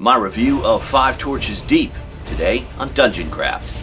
My review of 5 Torches Deep, today on DungeonCraft.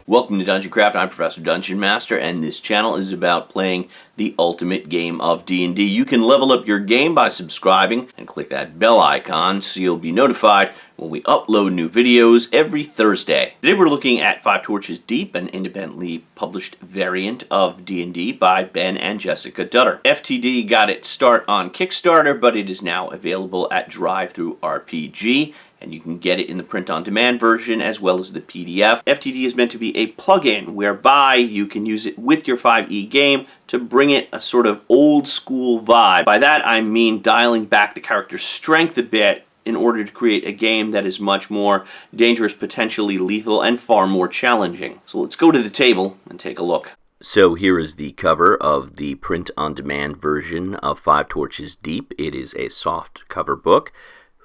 Welcome to DungeonCraft. I'm Professor DungeonMaster, and this channel is about playing the ultimate game of D&D. You can level up your game by subscribing and click that bell icon so you'll be notified when we upload new videos every Thursday. Today we're looking at 5 Torches Deep, an independently published variant of D&D by Ben and Jessica Dutter. FTD got its start on Kickstarter, but it is now available at DriveThruRPG. And you can get it in the print-on-demand version as well as the PDF. FTD is meant to be a plug-in whereby you can use it with your 5e game to bring it a sort of old-school vibe. By that I mean dialing back the character's strength a bit in order to create a game that is much more dangerous, potentially lethal, and far more challenging. So let's go to the table and take a look. So here is the cover of the print-on-demand version of 5 Torches Deep. It is a soft cover book,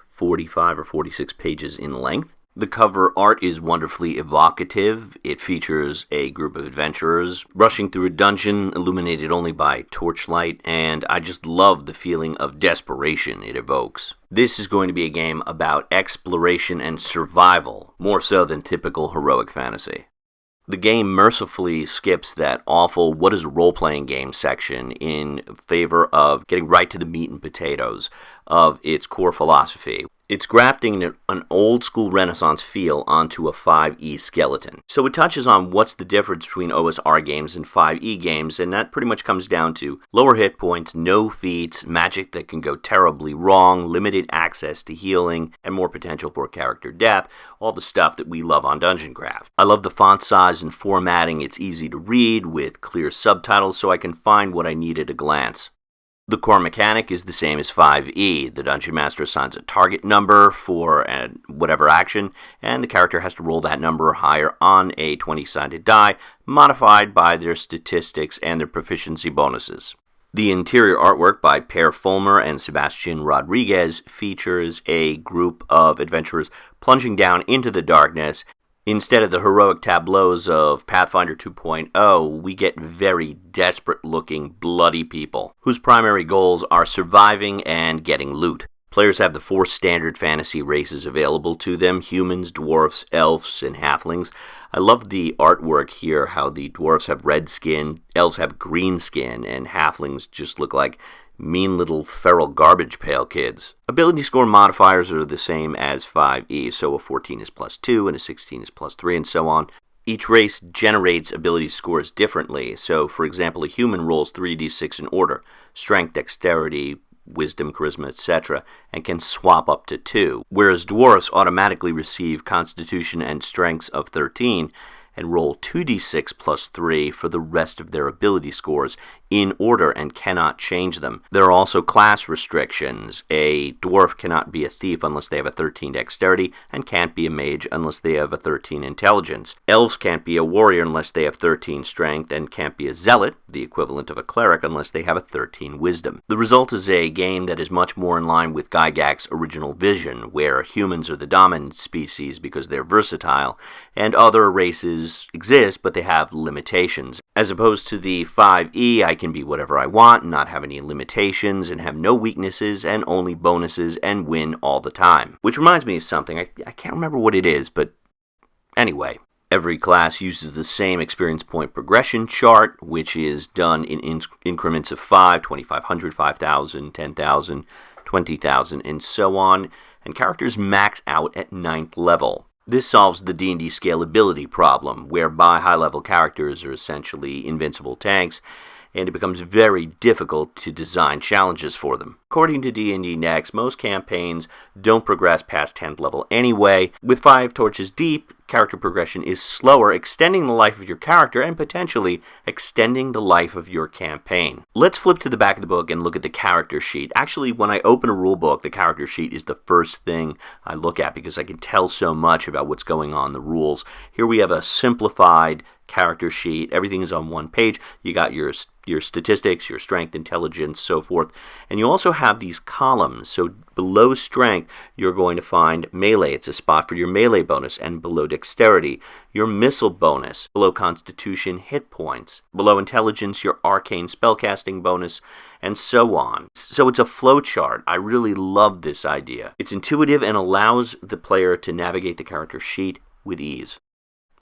45 or 46 pages in length. The cover art is wonderfully evocative. It features a group of adventurers rushing through a dungeon illuminated only by torchlight, and I just love the feeling of desperation it evokes. This is going to be a game about exploration and survival, more so than typical heroic fantasy. The game mercifully skips that awful what is a role-playing game section in favor of getting right to the meat and potatoes of its core philosophy. It's grafting an old-school Renaissance feel onto a 5e skeleton. So it touches on what's the difference between OSR games and 5e games, and that pretty much comes down to lower hit points, no feats, magic that can go terribly wrong, limited access to healing, and more potential for character death, all the stuff that we love on DungeonCraft. I love the font size and formatting. It's easy to read with clear subtitles so I can find what I need at a glance. The core mechanic is the same as 5e. The Dungeon Master assigns a target number for whatever action, and the character has to roll that number higher on a 20-sided die, modified by their statistics and their proficiency bonuses. The interior artwork by Per Fulmer and Sebastian Rodriguez features a group of adventurers plunging down into the darkness. Instead of the heroic tableaus of Pathfinder 2.0, we get very desperate-looking, bloody people, whose primary goals are surviving and getting loot. Players have the 4 standard fantasy races available to them: humans, dwarfs, elves, and halflings. I love the artwork here, how the dwarfs have red skin, elves have green skin, and halflings just look like mean little feral garbage pail kids. Ability score modifiers are the same as 5e, so a 14 is +2 and a 16 is +3 and so on. Each race generates ability scores differently, so for example a human rolls 3d6 in order: strength, dexterity, wisdom, charisma, etc., and can swap up to 2, whereas dwarfs automatically receive constitution and strengths of 13 and roll 2d6 +3 for the rest of their ability scores in order and cannot change them. There are also class restrictions. A dwarf cannot be a thief unless they have a 13 dexterity, and can't be a mage unless they have a 13 intelligence. Elves can't be a warrior unless they have 13 strength, and can't be a zealot, the equivalent of a cleric, unless they have a 13 wisdom. The result is a game that is much more in line with Gygax's original vision, where humans are the dominant species because they're versatile, and other races exist but they have limitations. As opposed to the 5e, I can be whatever I want and not have any limitations and have no weaknesses and only bonuses and win all the time. Which reminds me of something. I can't remember what it is, but anyway. Every class uses the same experience point progression chart, which is done in increments of 5, 2,500, 5,000, 10,000, 20,000, and so on, and characters max out at 9th level. This solves the D&D scalability problem, whereby high-level characters are essentially invincible tanks, and it becomes very difficult to design challenges for them. According to D&D Next, most campaigns don't progress past 10th level anyway. With 5 Torches Deep, character progression is slower, extending the life of your character and potentially extending the life of your campaign. Let's flip to the back of the book and look at the character sheet. Actually, when I open a rule book, the character sheet is the first thing I look at because I can tell so much about what's going on in the rules. Here we have a simplified character sheet. Everything is on one page. You got your statistics, your strength, intelligence, so forth. And you also have these columns. So below strength, you're going to find melee. It's a spot for your melee bonus. And below dexterity, your missile bonus. Below constitution, hit points. Below intelligence, your arcane spellcasting bonus, and so on. So it's a flow chart. I really love this idea. It's intuitive and allows the player to navigate the character sheet with ease.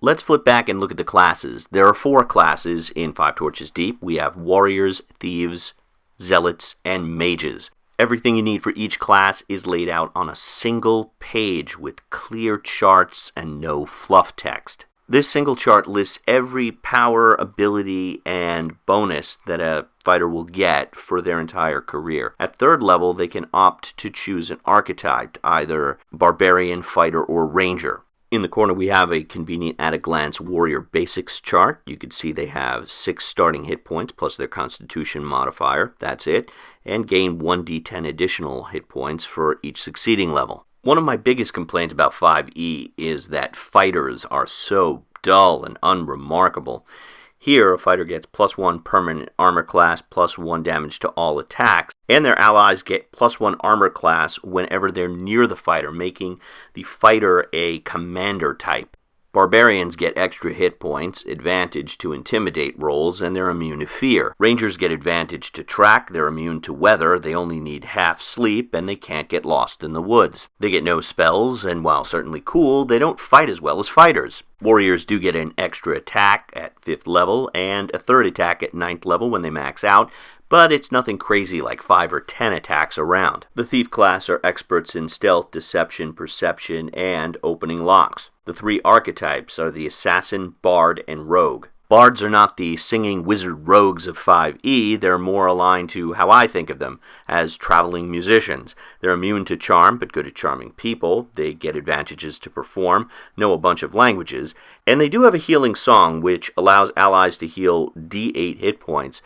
Let's flip back and look at the classes. There are 4 classes in Five Torches Deep. We have warriors, thieves, zealots, and mages. Everything you need for each class is laid out on a single page with clear charts and no fluff text. This single chart lists every power, ability, and bonus that a fighter will get for their entire career. At 3rd level, they can opt to choose an archetype, either barbarian, fighter, or ranger. In the corner, we have a convenient at-a-glance warrior basics chart. You can see they have 6 starting hit points plus their constitution modifier. That's it. And gain 1d10 additional hit points for each succeeding level. One of my biggest complaints about 5e is that fighters are so dull and unremarkable. Here, a fighter gets +1 permanent armor class, +1 damage to all attacks, and their allies get +1 armor class whenever they're near the fighter, making the fighter a commander type. Barbarians get extra hit points, advantage to intimidate rolls, and they're immune to fear. Rangers get advantage to track, they're immune to weather, they only need half sleep, and they can't get lost in the woods. They get no spells, and while certainly cool, they don't fight as well as fighters. Warriors do get an extra attack at 5th level, and a 3rd attack at 9th level when they max out, but it's nothing crazy like 5 or 10 attacks around. The Thief class are experts in stealth, deception, perception, and opening locks. The 3 archetypes are the Assassin, Bard, and Rogue. Bards are not the singing wizard rogues of 5e, they're more aligned to how I think of them, as traveling musicians. They're immune to charm, but good at charming people. They get advantages to perform, know a bunch of languages, and they do have a healing song, which allows allies to heal d8 hit points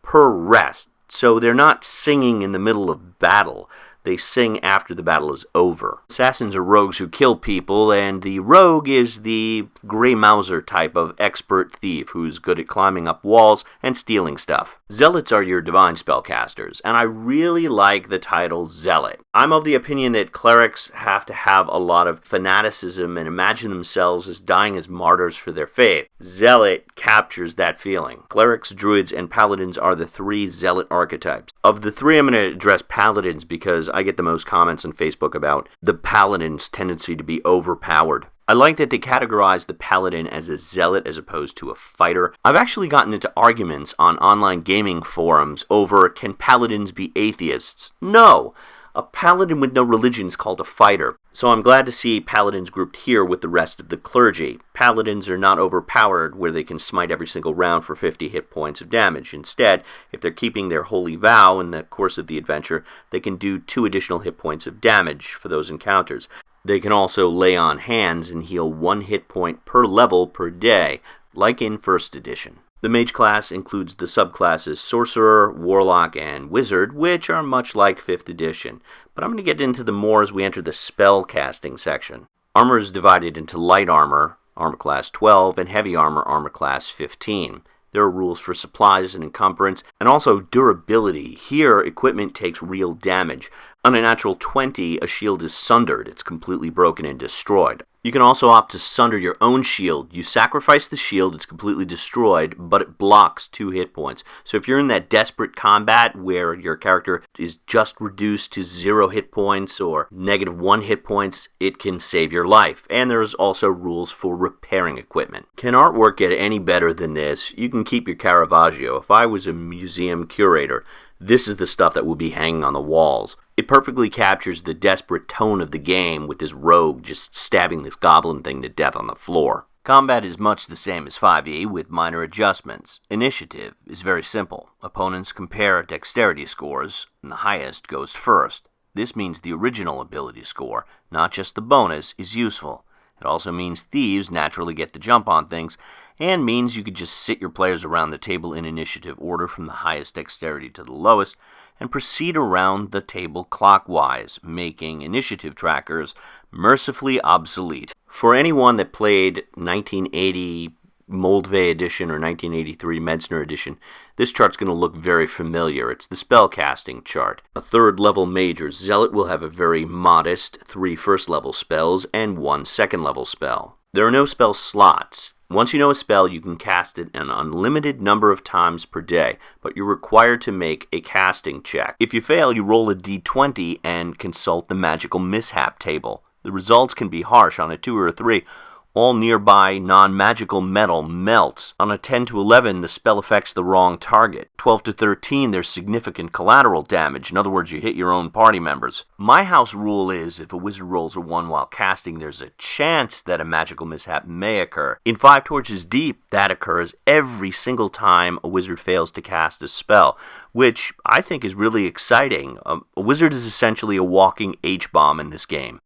per rest. So they're not singing in the middle of battle. They sing after the battle is over. Assassins are rogues who kill people, and the rogue is the Grey Mouser type of expert thief who's good at climbing up walls and stealing stuff. Zealots are your divine spellcasters, and I really like the title Zealot. I'm of the opinion that clerics have to have a lot of fanaticism and imagine themselves as dying as martyrs for their faith. Zealot captures that feeling. Clerics, druids, and paladins are the 3 zealot archetypes. Of the 3, I'm going to address paladins because I get the most comments on Facebook about the paladin's tendency to be overpowered. I like that they categorize the paladin as a zealot as opposed to a fighter. I've actually gotten into arguments on online gaming forums over, can paladins be atheists? No! A paladin with no religion is called a fighter. So I'm glad to see paladins grouped here with the rest of the clergy. Paladins are not overpowered where they can smite every single round for 50 hit points of damage. Instead, if they're keeping their holy vow in the course of the adventure, they can do 2 additional hit points of damage for those encounters. They can also lay on hands and heal 1 hit point per level per day, like in 1st edition. The mage class includes the subclasses Sorcerer, Warlock, and Wizard, which are much like 5th edition. But I'm going to get into them more as we enter the spellcasting section. Armor is divided into light armor, armor class 12, and heavy armor, armor class 15. There are rules for supplies and encumbrance, and also durability. Here, equipment takes real damage. On a natural 20, a shield is sundered. It's completely broken and destroyed. You can also opt to sunder your own shield. You sacrifice the shield, it's completely destroyed, but it blocks 2 hit points. So if you're in that desperate combat where your character is just reduced to 0 hit points or -1 hit points, it can save your life. And there's also rules for repairing equipment. Can artwork get any better than this? You can keep your Caravaggio. If I was a museum curator, this is the stuff that would be hanging on the walls. It perfectly captures the desperate tone of the game with this rogue just stabbing this goblin thing to death on the floor. Combat is much the same as 5e with minor adjustments. Initiative is very simple. Opponents compare dexterity scores, and the highest goes first. This means the original ability score, not just the bonus, is useful. It also means thieves naturally get the jump on things, and means you could just sit your players around the table in initiative order from the highest dexterity to the lowest, and proceed around the table clockwise, making initiative trackers mercifully obsolete. For anyone that played 1980 Moldvay edition or 1983 Metzner edition, this chart's going to look very familiar. It's the spellcasting chart. A third-level major, Zealot will have a very modest 3 first-level spells and 1 second-level spell. There are no spell slots. Once you know a spell, you can cast it an unlimited number of times per day, but you're required to make a casting check. If you fail, you roll a d20 and consult the magical mishap table. The results can be harsh. On a 2 or a 3. All nearby non-magical metal melts. On a 10 to 11, the spell affects the wrong target. 12 to 13, there's significant collateral damage. In other words, you hit your own party members. My house rule is if a wizard rolls a 1 while casting, there's a chance that a magical mishap may occur. In 5 Torches Deep, that occurs every single time a wizard fails to cast a spell, which I think is really exciting. A wizard is essentially a walking H-bomb in this game.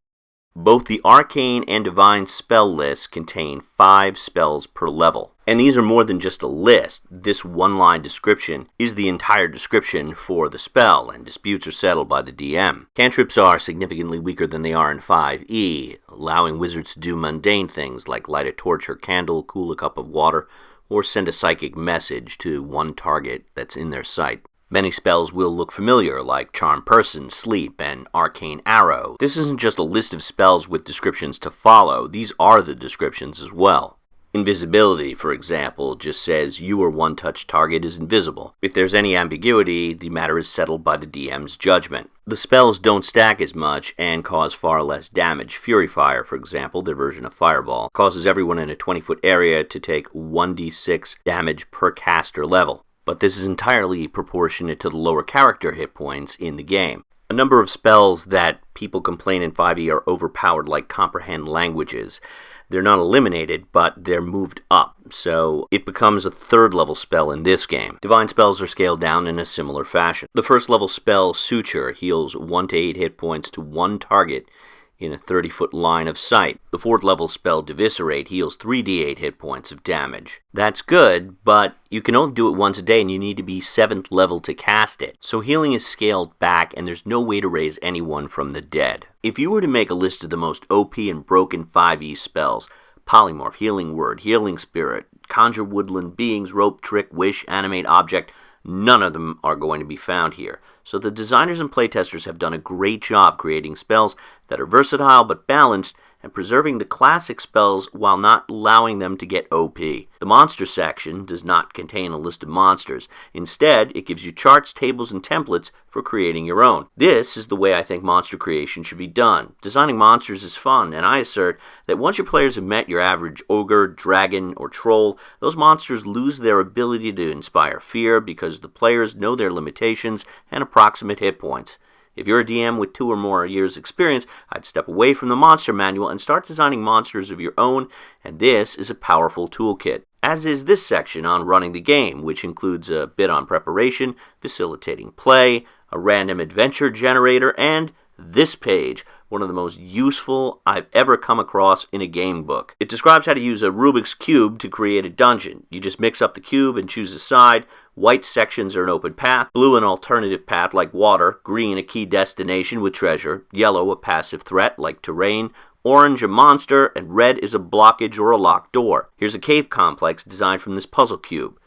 Both the Arcane and Divine spell lists contain 5 spells per level. And these are more than just a list. This one-line description is the entire description for the spell, and disputes are settled by the DM. Cantrips are significantly weaker than they are in 5e, allowing wizards to do mundane things like light a torch or candle, cool a cup of water, or send a psychic message to one target that's in their sight. Many spells will look familiar, like Charm Person, Sleep, and Arcane Arrow. This isn't just a list of spells with descriptions to follow, these are the descriptions as well. Invisibility, for example, just says your one-touch target is invisible. If there's any ambiguity, the matter is settled by the DM's judgment. The spells don't stack as much and cause far less damage. Fury Fire, for example, their version of Fireball, causes everyone in a 20-foot area to take 1d6 damage per caster level. But this is entirely proportionate to the lower character hit points in the game. A number of spells that people complain in 5e are overpowered, like Comprehend Languages. They're not eliminated, but they're moved up, so it becomes a 3rd level spell in this game. Divine spells are scaled down in a similar fashion. The 1st level spell, Suture, heals 1 to 8 hit points to one target in a 30-foot line of sight. The 4th level spell, Diviscerate, heals 3d8 hit points of damage. That's good, but you can only do it once a day and you need to be 7th level to cast it. So healing is scaled back and there's no way to raise anyone from the dead. If you were to make a list of the most OP and broken 5e spells, Polymorph, Healing Word, Healing Spirit, Conjure Woodland Beings, Rope, Trick, Wish, Animate Object, none of them are going to be found here. So the designers and playtesters have done a great job creating spells that are versatile but balanced and preserving the classic spells while not allowing them to get OP. The monster section does not contain a list of monsters. Instead, it gives you charts, tables, and templates for creating your own. This is the way I think monster creation should be done. Designing monsters is fun, and I assert that once your players have met your average ogre, dragon, or troll, those monsters lose their ability to inspire fear because the players know their limitations and approximate hit points. If you're a DM with 2 or more years experience, I'd step away from the monster manual and start designing monsters of your own, and this is a powerful toolkit. As is this section on running the game, which includes a bit on preparation, facilitating play, a random adventure generator, and this page, one of the most useful I've ever come across in a game book. It describes how to use a Rubik's Cube to create a dungeon. You just mix up the cube and choose a side. White sections are an open path, blue an alternative path like water, green a key destination with treasure, yellow a passive threat like terrain, orange a monster, and red is a blockage or a locked door. Here's a cave complex designed from this puzzle cube.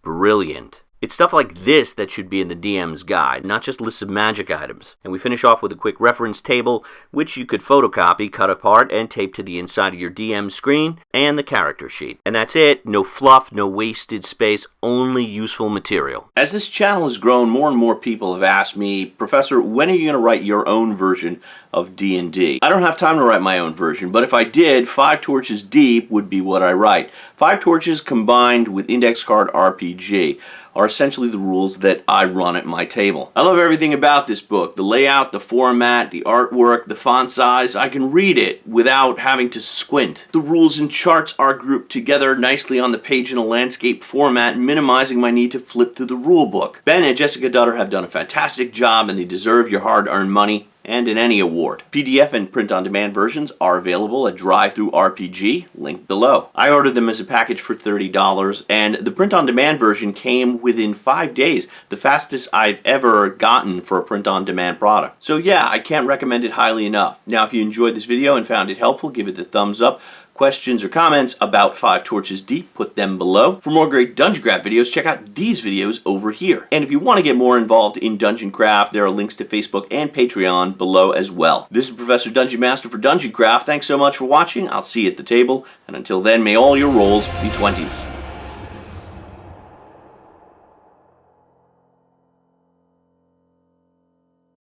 Brilliant. It's stuff like this that should be in the DM's guide, not just lists of magic items. And we finish off with a quick reference table, which you could photocopy, cut apart, and tape to the inside of your DM screen, and the character sheet. And that's it. No fluff, no wasted space, only useful material. As this channel has grown, more and more people have asked me, Professor, when are you going to write your own version of D&D? I don't have time to write my own version, but if I did, 5 Torches Deep would be what I write. 5 Torches combined with Index Card RPG are essentially the rules that I run at my table. I love everything about this book. The layout, the format, the artwork, the font size. I can read it without having to squint. The rules and charts are grouped together nicely on the page in a landscape format, minimizing my need to flip through the rule book. Ben and Jessica Dutter have done a fantastic job and they deserve your hard-earned money and in any award. PDF and print-on-demand versions are available at DriveThruRPG, linked below. I ordered them as a package for $30, and the print-on-demand version came within 5 days, the fastest I've ever gotten for a print-on-demand product. So yeah, I can't recommend it highly enough. Now, if you enjoyed this video and found it helpful, give it the thumbs up. questions or comments about 5 Torches Deep, put them below. For more great Dungeon Craft videos, check out these videos over here. And if you want to get more involved in Dungeon Craft, there are links to Facebook and Patreon below as well. This is Professor Dungeon Master for Dungeon Craft. Thanks so much for watching. I'll see you at the table, and until then, may all your rolls be 20s.